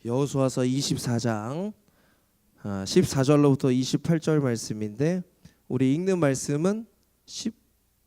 여호수아서 24장 14절로부터 28절 말씀인데 우리 읽는 말씀은 14,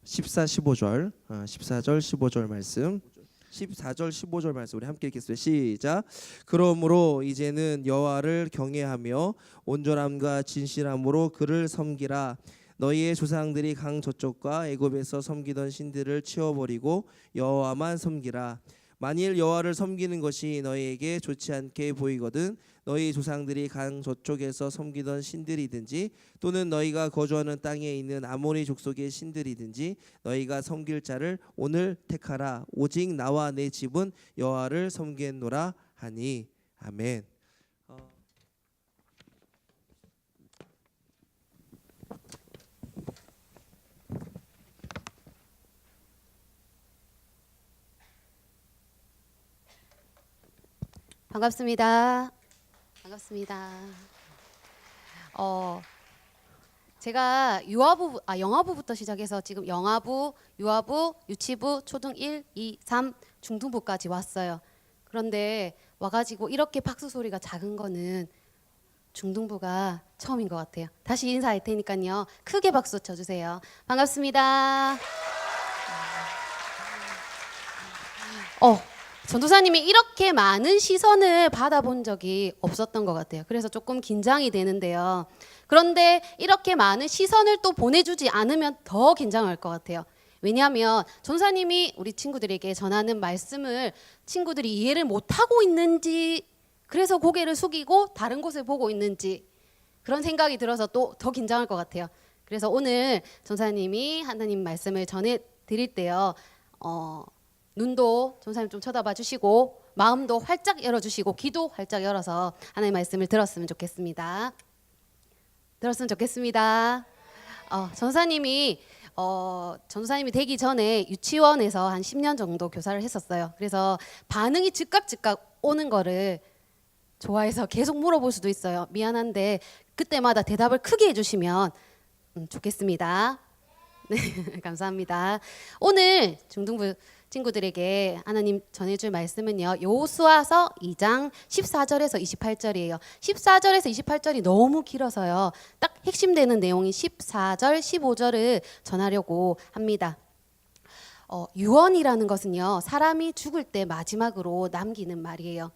15절 14절 15절 말씀 14절 15절 말씀 우리 함께 읽겠습니다. 시작. 그러므로 이제는 여호와를 경외하며 온전함과 진실함으로 그를 섬기라. 너희의 조상들이 강 저쪽과 애굽에서 섬기던 신들을 치워버리고 여호와만 섬기라. 만일 여호와를 섬기는 것이 너희에게 좋지 않게 보이거든 너희 조상들이 강 저쪽에서 섬기던 신들이든지 또는 너희가 거주하는 땅에 있는 아모리 족속의 신들이든지 너희가 섬길 자를 오늘 택하라. 오직 나와 내 집은 여호와를 섬기노라 하니. 아멘. 반갑습니다. 반갑습니다. 제가 영아부부터 시작해서 지금 영아부, 유아부, 유치부, 초등 1, 2, 3, 중등부까지 왔어요. 그런데 와가지고 이렇게 박수 소리가 작은 거는 중등부가 처음인 것 같아요. 다시 인사할 테니까요. 크게 박수 쳐주세요. 반갑습니다. 전도사님이 이렇게 많은 시선을 받아본 적이 없었던 것 같아요. 그래서 조금 긴장이 되는데요. 그런데 이렇게 많은 시선을 또 보내주지 않으면 더 긴장할 것 같아요. 왜냐하면 전도사님이 우리 친구들에게 전하는 말씀을 친구들이 이해를 못하고 있는지, 그래서 고개를 숙이고 다른 곳을 보고 있는지 그런 생각이 들어서 또 더 긴장할 것 같아요. 그래서 오늘 전도사님이 하나님 말씀을 전해드릴 때요. 눈도 전사님 좀 쳐다봐 주시고 마음도 활짝 열어주시고 귀도 활짝 열어서 하나님의 말씀을 들었으면 좋겠습니다. 전사님이 되기 전에 유치원에서 한 10년 정도 교사를 했었어요. 그래서 반응이 즉각 오는 거를 좋아해서 계속 물어볼 수도 있어요. 미안한데 그때마다 대답을 크게 해주시면 좋겠습니다. 네, 감사합니다. 오늘 중등부 친구들에게 하나님 전해줄 말씀은요. 여호수아서 2장 14절에서 28절이에요. 14절에서 28절이 너무 길어서요. 딱 핵심되는 내용인 14절, 15절을 전하려고 합니다. 유언이라는 것은요. 사람이 죽을 때 마지막으로 남기는 말이에요.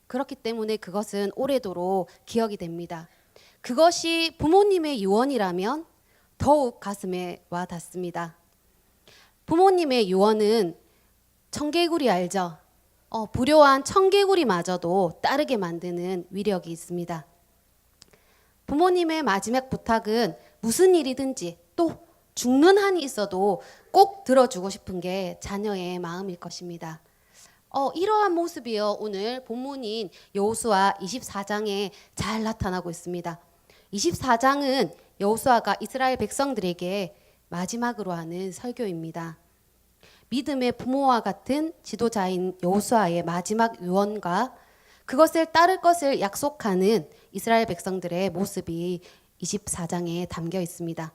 그렇기 때문에 그것은 오래도록 기억이 됩니다. 그것이 부모님의 유언이라면 더욱 가슴에 와 닿습니다. 부모님의 유언은 청개구리 알죠? 불효한 청개구리마저도 따르게 만드는 위력이 있습니다. 부모님의 마지막 부탁은 무슨 일이든지 또 죽는 한이 있어도 꼭 들어주고 싶은 게 자녀의 마음일 것입니다. 이러한 모습이요 오늘 본문인 여호수아 24장에 잘 나타나고 있습니다. 24장은 여호수아가 이스라엘 백성들에게 마지막으로 하는 설교입니다. 믿음의 부모와 같은 지도자인 여호수아의 마지막 유언과 그것을 따를 것을 약속하는 이스라엘 백성들의 모습이 24장에 담겨 있습니다.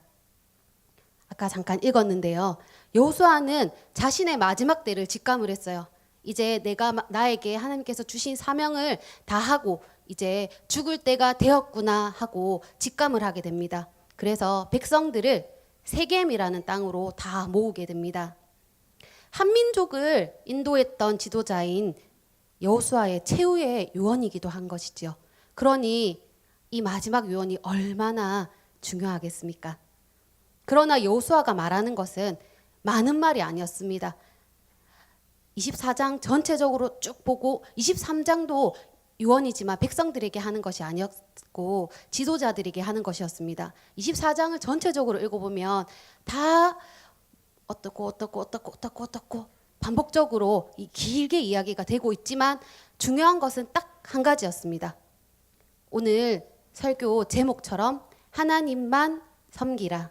아까 잠깐 읽었는데요. 여호수아는 자신의 마지막 때를 직감을 했어요. 이제 나에게 하나님께서 주신 사명을 다하고 이제 죽을 때가 되었구나 하고 직감을 하게 됩니다. 그래서 백성들을 세겜이라는 땅으로 다 모으게 됩니다. 한민족을 인도했던 지도자인 여호수아의 최후의 유언이기도 한 것이지요. 그러니 이 마지막 유언이 얼마나 중요하겠습니까? 그러나 여호수아가 말하는 것은 많은 말이 아니었습니다. 24장 전체적으로 쭉 보고 23장도 유언이지만 백성들에게 하는 것이 아니었고 지도자들에게 하는 것이었습니다. 24장을 전체적으로 읽어보면 다 어떻고 반복적으로 길게 이야기가 되고 있지만 중요한 것은 딱 한 가지였습니다. 오늘 설교 제목처럼 하나님만 섬기라.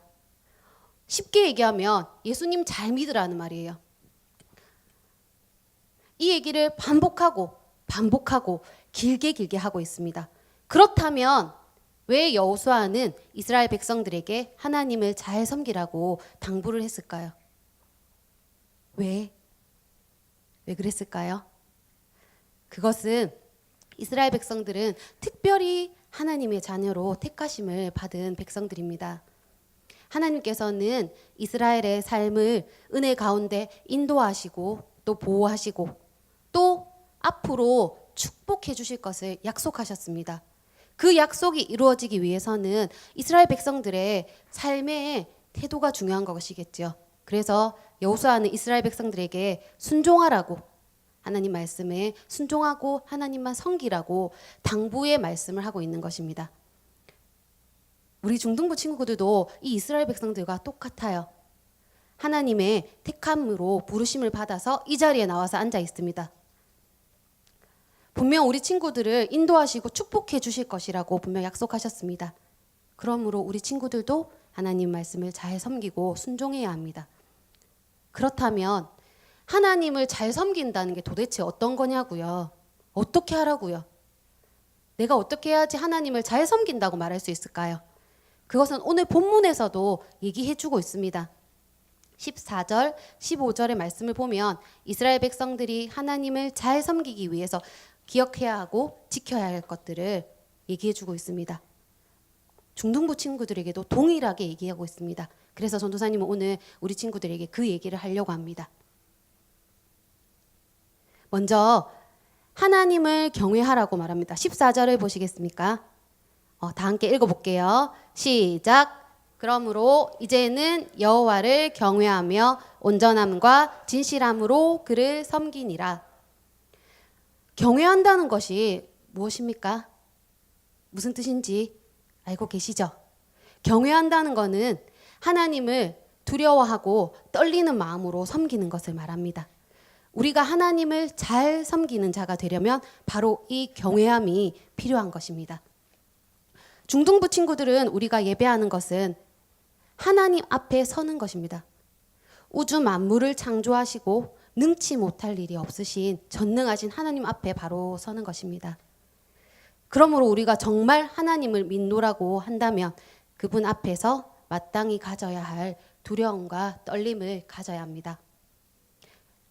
쉽게 얘기하면 예수님 잘 믿으라는 말이에요. 이 얘기를 반복하고 길게 하고 있습니다. 그렇다면 왜 여호수아는 이스라엘 백성들에게 하나님을 잘 섬기라고 당부를 했을까요? 왜 그랬을까요? 그것은 이스라엘 백성들은 특별히 하나님의 자녀로 택하심을 받은 백성들입니다. 하나님께서는 이스라엘의 삶을 은혜 가운데 인도하시고 또 보호하시고 또 앞으로 축복해 주실 것을 약속하셨습니다. 그 약속이 이루어지기 위해서는 이스라엘 백성들의 삶의 태도가 중요한 것이겠죠. 그래서 여호수아는 이스라엘 백성들에게 순종하라고, 하나님 말씀에 순종하고 하나님만 섬기라고 당부의 말씀을 하고 있는 것입니다. 우리 중등부 친구들도 이 이스라엘 백성들과 똑같아요. 하나님의 택함으로 부르심을 받아서 이 자리에 나와서 앉아 있습니다. 분명 우리 친구들을 인도하시고 축복해 주실 것이라고 분명 약속하셨습니다. 그러므로 우리 친구들도 하나님 말씀을 잘 섬기고 순종해야 합니다. 그렇다면 하나님을 잘 섬긴다는 게 도대체 어떤 거냐고요? 어떻게 하라고요? 내가 어떻게 해야지 하나님을 잘 섬긴다고 말할 수 있을까요? 그것은 오늘 본문에서도 얘기해 주고 있습니다. 14절, 15절의 말씀을 보면 이스라엘 백성들이 하나님을 잘 섬기기 위해서 기억해야 하고 지켜야 할 것들을 얘기해 주고 있습니다. 중등부 친구들에게도 동일하게 얘기하고 있습니다. 그래서 전도사님은 오늘 우리 친구들에게 그 얘기를 하려고 합니다. 먼저 하나님을 경외하라고 말합니다. 14절을 보시겠습니까? 다 함께 읽어볼게요. 시작. 그러므로 이제는 여호와를 경외하며 온전함과 진실함으로 그를 섬기니라. 경외한다는 것이 무엇입니까? 무슨 뜻인지 알고 계시죠? 경외한다는 것은 하나님을 두려워하고 떨리는 마음으로 섬기는 것을 말합니다. 우리가 하나님을 잘 섬기는 자가 되려면 바로 이 경외함이 필요한 것입니다. 중등부 친구들은 우리가 예배하는 것은 하나님 앞에 서는 것입니다. 우주 만물을 창조하시고 능치 못할 일이 없으신 전능하신 하나님 앞에 바로 서는 것입니다. 그러므로 우리가 정말 하나님을 믿노라고 한다면 그분 앞에서 마땅히 가져야 할 두려움과 떨림을 가져야 합니다.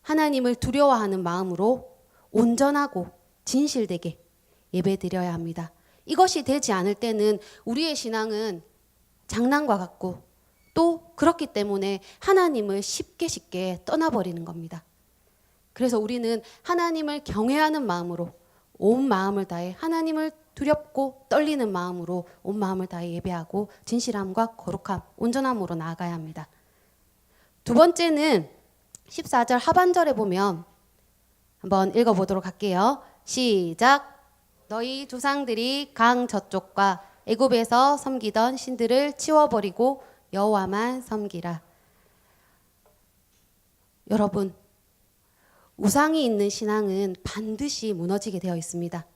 하나님을 두려워하는 마음으로 온전하고 진실되게 예배드려야 합니다. 이것이 되지 않을 때는 우리의 신앙은 장난과 같고 또 그렇기 때문에 하나님을 쉽게 떠나버리는 겁니다. 그래서 우리는 하나님을 경외하는 마음으로 온 마음을 다해 하나님을 두렵고 떨리는 마음으로 온 마음을 다해 예배하고 진실함과 거룩함, 온전함으로 나아가야 합니다. 두 번째는 14절 하반절에 보면 한번 읽어보도록 할게요. 시작. 너희 조상들이 강 저쪽과 애굽에서 섬기던 신들을 치워버리고 여호와만 섬기라. 여러분, 우상이 있는 신앙은 반드시 무너지게 되어 있습니다.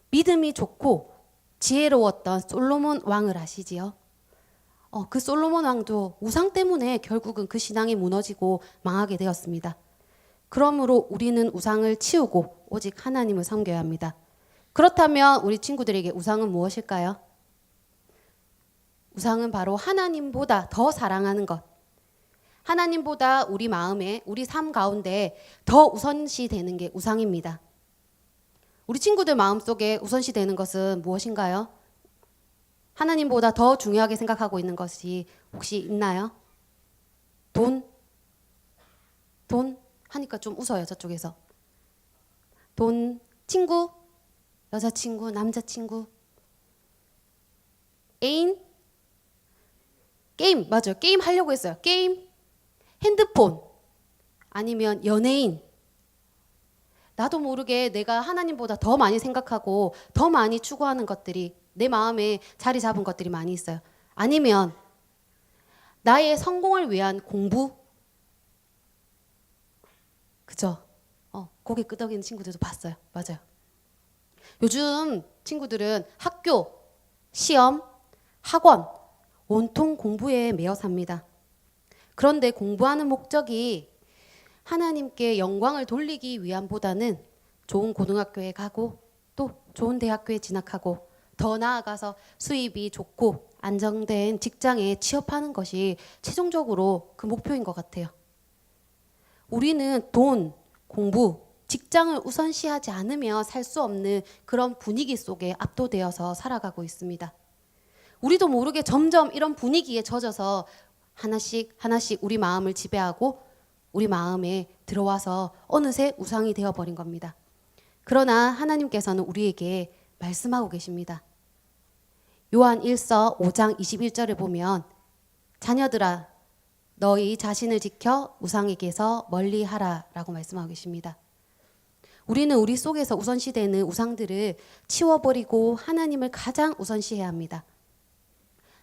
믿음이 좋고 지혜로웠던 솔로몬 왕을 아시지요? 그 솔로몬 왕도 우상 때문에 결국은 그 신앙이 무너지고 망하게 되었습니다. 그러므로 우리는 우상을 치우고 오직 하나님을 섬겨야 합니다. 그렇다면 우리 친구들에게 우상은 무엇일까요? 우상은 바로 하나님보다 더 사랑하는 것, 하나님보다 우리 마음에, 우리 삶 가운데 더 우선시 되는 게 우상입니다. 우리 친구들 마음속에 우선시 되는 것은 무엇인가요? 하나님보다 더 중요하게 생각하고 있는 것이 혹시 있나요? 돈 하니까 좀 웃어요, 저쪽에서. 돈, 친구, 여자친구, 남자친구, 애인, 게임, 맞아요. 게임 하려고 했어요. 게임, 핸드폰, 아니면 연예인. 나도 모르게 내가 하나님보다 더 많이 생각하고 더 많이 추구하는 것들이 내 마음에 자리 잡은 것들이 많이 있어요. 아니면 나의 성공을 위한 공부. 그죠? 고개 끄덕이는 친구들도 봤어요. 맞아요. 요즘 친구들은 학교, 시험, 학원 온통 공부에 매여 삽니다. 그런데 공부하는 목적이 하나님께 영광을 돌리기 위함보다는 좋은 고등학교에 가고 또 좋은 대학교에 진학하고 더 나아가서 수입이 좋고 안정된 직장에 취업하는 것이 최종적으로 그 목표인 것 같아요. 우리는 돈, 공부, 직장을 우선시하지 않으면 살 수 없는 그런 분위기 속에 압도되어서 살아가고 있습니다. 우리도 모르게 점점 이런 분위기에 젖어서 하나씩 하나씩 우리 마음을 지배하고 우리 마음에 들어와서 어느새 우상이 되어버린 겁니다. 그러나 하나님께서는 우리에게 말씀하고 계십니다. 요한 1서 5장 21절을 보면 자녀들아 너희 자신을 지켜 우상에게서 멀리하라 라고 말씀하고 계십니다. 우리는 우리 속에서 우선시되는 우상들을 치워버리고 하나님을 가장 우선시해야 합니다.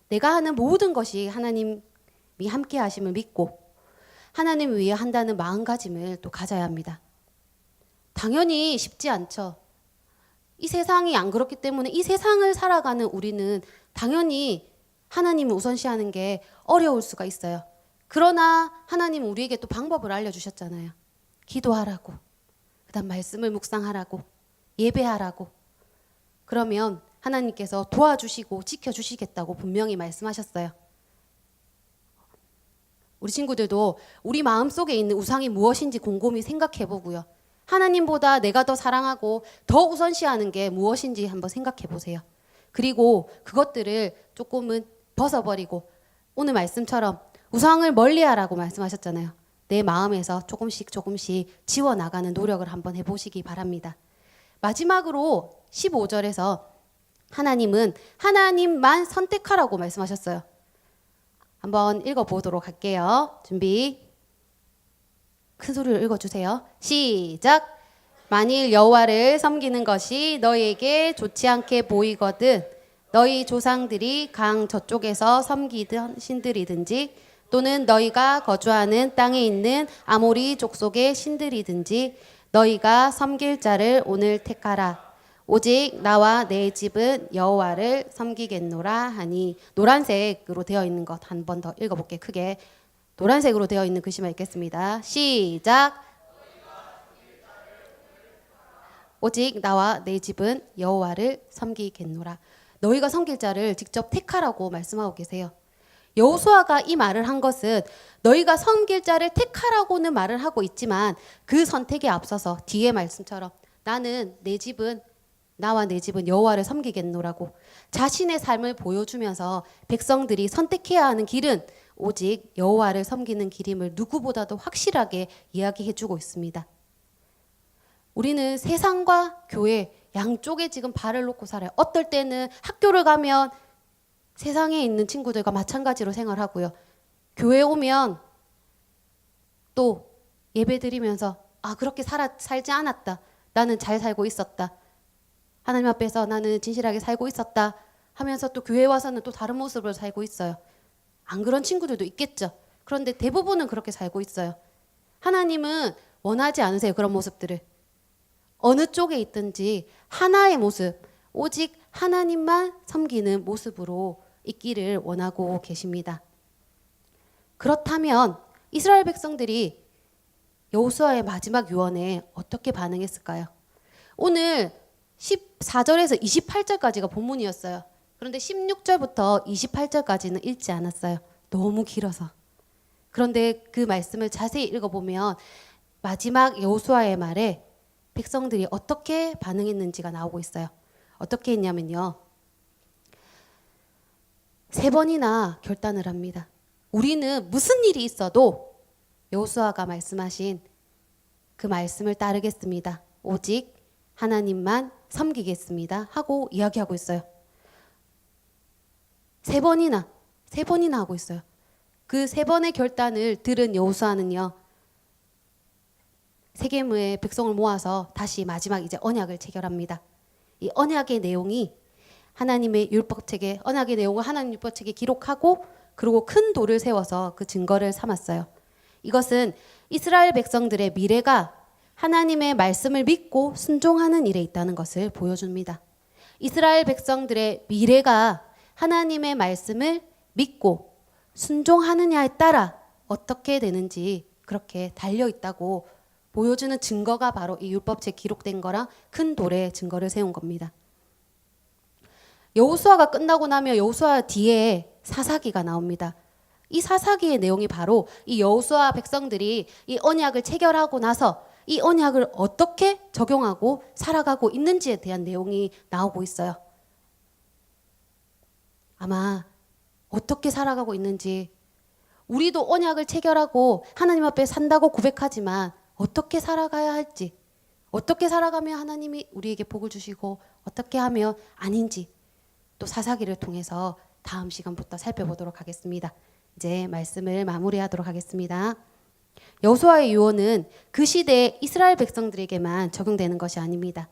내가 하는 모든 것이 하나님이 함께 하심을 믿고 하나님을 위해 한다는 마음가짐을 또 가져야 합니다. 당연히 쉽지 않죠. 이 세상이 안 그렇기 때문에 이 세상을 살아가는 우리는 당연히 하나님을 우선시하는 게 어려울 수가 있어요. 그러나 하나님은 우리에게 또 방법을 알려주셨잖아요. 기도하라고, 그다음 말씀을 묵상하라고, 예배하라고. 그러면 하나님께서 도와주시고 지켜주시겠다고 분명히 말씀하셨어요. 우리 친구들도 우리 마음속에 있는 우상이 무엇인지 곰곰이 생각해 보고요. 하나님보다 내가 더 사랑하고 더 우선시하는 게 무엇인지 한번 생각해 보세요. 그리고 그것들을 조금은 벗어버리고 오늘 말씀처럼 우상을 멀리하라고 말씀하셨잖아요. 내 마음에서 조금씩 지워나가는 노력을 한번 해보시기 바랍니다. 마지막으로 15절에서 하나님은 하나님만 선택하라고 말씀하셨어요. 한번 읽어보도록 할게요. 준비. 큰 소리로 읽어주세요. 시작. 만일 여호와를 섬기는 것이 너희에게 좋지 않게 보이거든 너희 조상들이 강 저쪽에서 섬기던 신들이든지 또는 너희가 거주하는 땅에 있는 아모리 족속의 신들이든지 너희가 섬길 자를 오늘 택하라. 오직 나와 내 집은 여호와를 섬기겠노라 하니. 노란색으로 되어 있는 것 한 번 더 읽어볼게요. 크게 노란색으로 되어 있는 글씨만 읽겠습니다. 시작. 오직 나와 내 집은 여호와를 섬기겠노라. 너희가 섬길 자를 직접 택하라고 말씀하고 계세요. 여호수아가 이 말을 한 것은 너희가 섬길 자를 택하라고는 말을 하고 있지만 그 선택에 앞서서 뒤에 말씀처럼 나와 내 집은 여호와를 섬기겠노라고 자신의 삶을 보여주면서 백성들이 선택해야 하는 길은 오직 여호와를 섬기는 길임을 누구보다도 확실하게 이야기해주고 있습니다. 우리는 세상과 교회 양쪽에 지금 발을 놓고 살아요. 어떨 때는 학교를 가면 세상에 있는 친구들과 마찬가지로 생활하고요. 교회 오면 또 예배 드리면서 그렇게 살지 않았다. 나는 잘 살고 있었다. 하나님 앞에서 나는 진실하게 살고 있었다 하면서 또 교회 와서는 또 다른 모습으로 살고 있어요. 안 그런 친구들도 있겠죠. 그런데 대부분은 그렇게 살고 있어요. 하나님은 원하지 않으세요. 그런 모습들을. 어느 쪽에 있든지 하나의 모습, 오직 하나님만 섬기는 모습으로 있기를 원하고 계십니다. 그렇다면 이스라엘 백성들이 여호수아의 마지막 유언에 어떻게 반응했을까요? 오늘 14절에서 28절까지가 본문이었어요. 그런데 16절부터 28절까지는 읽지 않았어요. 너무 길어서. 그런데 그 말씀을 자세히 읽어보면 마지막 여호수아의 말에 백성들이 어떻게 반응했는지가 나오고 있어요. 어떻게 했냐면요. 3번이나 결단을 합니다. 우리는 무슨 일이 있어도 여호수아가 말씀하신 그 말씀을 따르겠습니다. 오직 하나님만 섬기겠습니다. 하고 이야기하고 있어요. 3번이나 하고 있어요. 그 3번의 결단을 들은 여호수아는요. 세겜의 백성을 모아서 다시 마지막 이제 언약을 체결합니다. 이 언약의 내용이 하나님의 율법책에 언약의 내용을 하나님 율법책에 기록하고 그리고 큰 돌을 세워서 그 증거를 삼았어요. 이것은 이스라엘 백성들의 미래가 하나님의 말씀을 믿고 순종하는 일에 있다는 것을 보여줍니다. 이스라엘 백성들의 미래가 하나님의 말씀을 믿고 순종하느냐에 따라 어떻게 되는지 그렇게 달려 있다고 보여주는 증거가 바로 이 율법책 기록된 거랑 큰 돌에 증거를 세운 겁니다. 여호수아가 끝나고 나면 여호수아 뒤에 사사기가 나옵니다. 이 사사기의 내용이 바로 이 여호수아 백성들이 이 언약을 체결하고 나서 이 언약을 어떻게 적용하고 살아가고 있는지에 대한 내용이 나오고 있어요. 아마 어떻게 살아가고 있는지, 우리도 언약을 체결하고 하나님 앞에 산다고 고백하지만 어떻게 살아가야 할지, 어떻게 살아가면 하나님이 우리에게 복을 주시고 어떻게 하면 아닌지 또 사사기를 통해서 다음 시간부터 살펴보도록 하겠습니다. 이제 말씀을 마무리하도록 하겠습니다. 여호수아의 유언은 그 시대의 이스라엘 백성들에게만 적용되는 것이 아닙니다.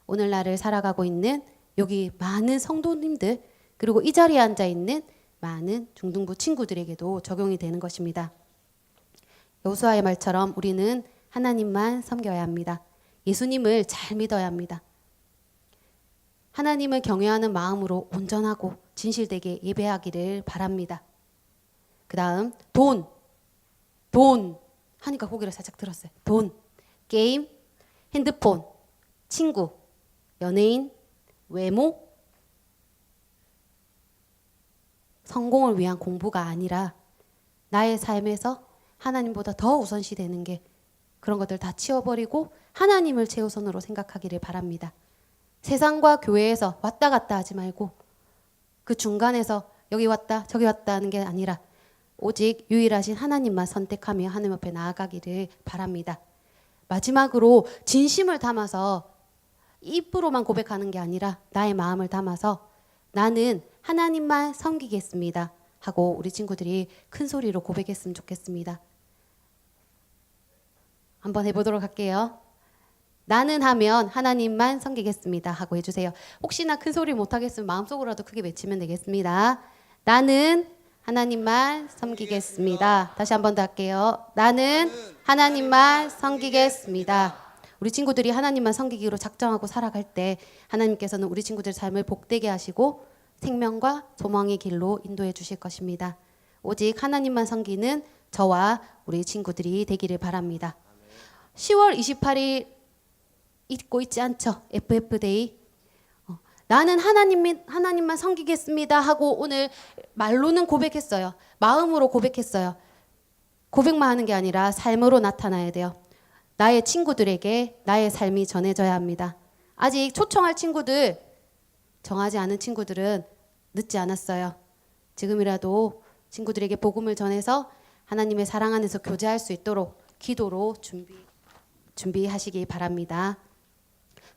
오늘날을 살아가고 있는 여기 많은 성도님들, 그리고 이 자리에 앉아 있는 많은 중등부 친구들에게도 적용이 되는 것입니다. 여호수아의 말처럼 우리는 하나님만 섬겨야 합니다. 예수님을 잘 믿어야 합니다. 하나님을 경외하는 마음으로 온전하고 진실되게 예배하기를 바랍니다. 그 다음 돈 하니까 고개를 살짝 들었어요. 돈, 게임, 핸드폰, 친구, 연예인, 외모, 성공을 위한 공부가 아니라 나의 삶에서 하나님보다 더 우선시 되는 게, 그런 것들 다 치워버리고 하나님을 최우선으로 생각하기를 바랍니다. 세상과 교회에서 왔다 갔다 하지 말고 그 중간에서 여기 왔다 저기 왔다 하는 게 아니라 오직 유일하신 하나님만 선택하며 하나님 앞에 나아가기를 바랍니다. 마지막으로 진심을 담아서 입으로만 고백하는 게 아니라 나의 마음을 담아서 나는 하나님만 섬기겠습니다 하고 우리 친구들이 큰 소리로 고백했으면 좋겠습니다. 한번 해보도록 할게요. 나는 하면 하나님만 섬기겠습니다 하고 해주세요. 혹시나 큰 소리 못하겠으면 마음속으로라도 크게 외치면 되겠습니다. 나는 하나님만 섬기겠습니다. 다시 한 번 더 할게요. 나는 하나님만 섬기겠습니다. 우리 친구들이 하나님만 섬기기로 작정하고 살아갈 때 하나님께서는 우리 친구들 삶을 복되게 하시고 생명과 소망의 길로 인도해 주실 것입니다. 오직 하나님만 섬기는 저와 우리 친구들이 되기를 바랍니다. 10월 28일 잊고 있지 않죠? FF데이. 나는 하나님만 섬기겠습니다 하고 오늘 말로는 고백했어요. 마음으로 고백했어요. 고백만 하는 게 아니라 삶으로 나타나야 돼요. 나의 친구들에게 나의 삶이 전해져야 합니다. 아직 초청할 친구들, 정하지 않은 친구들은 늦지 않았어요. 지금이라도 친구들에게 복음을 전해서 하나님의 사랑 안에서 교제할 수 있도록 기도로 준비하시기 바랍니다.